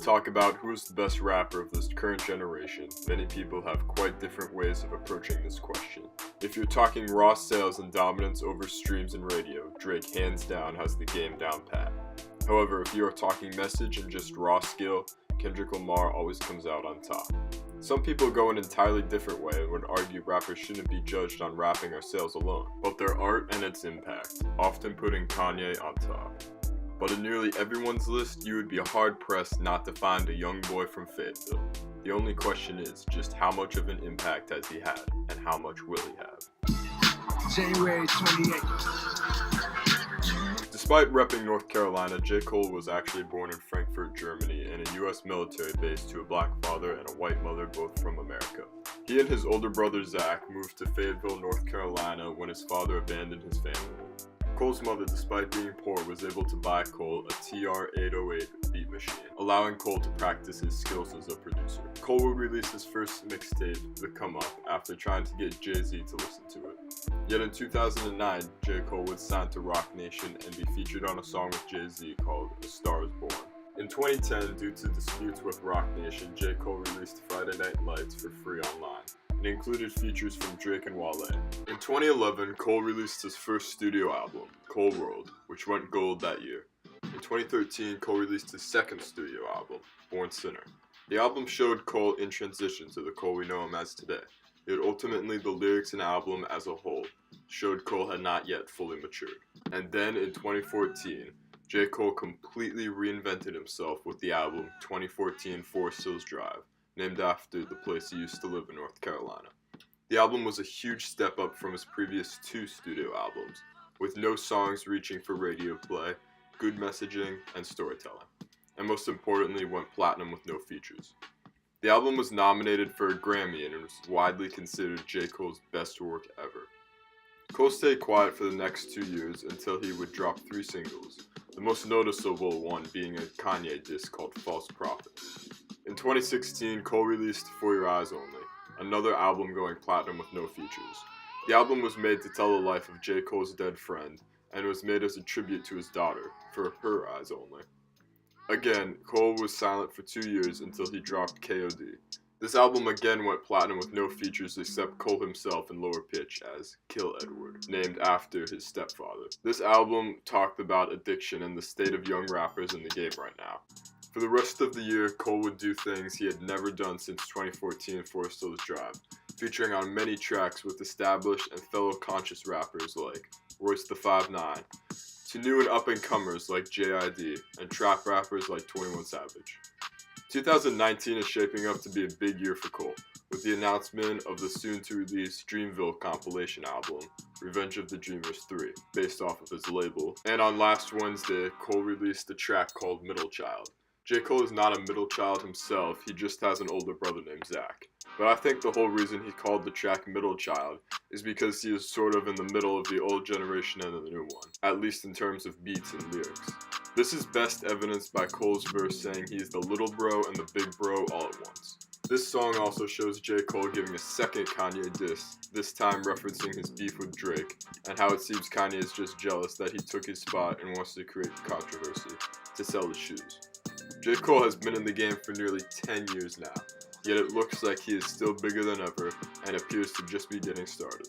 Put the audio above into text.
talk about who's the best rapper of this current generation, many people have quite different ways of approaching this question. If you're talking raw sales and dominance over streams and radio, Drake hands down has the game down pat. However, if you are talking message and just raw skill, Kendrick Lamar always comes out on top. Some people go an entirely different way and would argue rappers shouldn't be judged on rapping or sales alone, but their art and its impact, often putting Kanye on top. But in nearly everyone's list, you would be hard-pressed not to find a young boy from Fayetteville. The only question is just how much of an impact has he had, and how much will he have? January 28th. Despite repping North Carolina, J. Cole was actually born in Frankfurt, Germany, in a U.S. military base to a black father and a white mother, both from America. He and his older brother Zach moved to Fayetteville, North Carolina when his father abandoned his family. Cole's mother, despite being poor, was able to buy Cole a TR-808 beat machine, allowing Cole to practice his skills as a producer. Cole would release his first mixtape, The Come Up, after trying to get Jay-Z to listen to it. Yet in 2009, J. Cole would sign to Roc Nation and be featured on a song with Jay-Z called A Star Is Born. In 2010, due to disputes with Roc Nation, J. Cole released Friday Night Lights for free online. It included features from Drake and Wale. In 2011, Cole released his first studio album, Cole World, which went gold that year. In 2013, Cole released his second studio album, Born Sinner. The album showed Cole in transition to the Cole we know him as today. Yet ultimately, the lyrics and album as a whole showed Cole had not yet fully matured. And then in 2014, J. Cole completely reinvented himself with the album 2014 Forest Hills Drive, named after the place he used to live in North Carolina. The album was a huge step up from his previous two studio albums, with no songs reaching for radio play, good messaging, and storytelling. And most importantly, went platinum with no features. The album was nominated for a Grammy and it was widely considered J. Cole's best work ever. Cole stayed quiet for the next 2 years until he would drop 3 singles, the most noticeable one being a Kanye diss called False Prophet. In 2016, Cole released For Your Eyes Only, another album going platinum with no features. The album was made to tell the life of J. Cole's dead friend, and was made as a tribute to his daughter, For Her Eyes Only. Again, Cole was silent for 2 years until he dropped K.O.D. This album again went platinum with no features except Cole himself in lower pitch as Kill Edward, named after his stepfather. This album talked about addiction and the state of young rappers in the game right now. For the rest of the year, Cole would do things he had never done since 2014 Forest Hills Drive, featuring on many tracks with established and fellow conscious rappers like Royce the 5'9", to new and up-and-comers like J.I.D., and trap rappers like 21 Savage. 2019 is shaping up to be a big year for Cole, with the announcement of the soon-to-release Dreamville compilation album, Revenge of the Dreamers 3, based off of his label. And on last Wednesday, Cole released a track called Middle Child. J. Cole is not a middle child himself, he just has an older brother named Zach. But I think the whole reason he called the track Middle Child is because he is sort of in the middle of the old generation and the new one, at least in terms of beats and lyrics. This is best evidenced by Cole's verse saying he is the little bro and the big bro all at once. This song also shows J. Cole giving a second Kanye diss, this time referencing his beef with Drake, and how it seems Kanye is just jealous that he took his spot and wants to create controversy to sell his shoes. J. Cole has been in the game for nearly 10 years now, yet it looks like he is still bigger than ever and appears to just be getting started.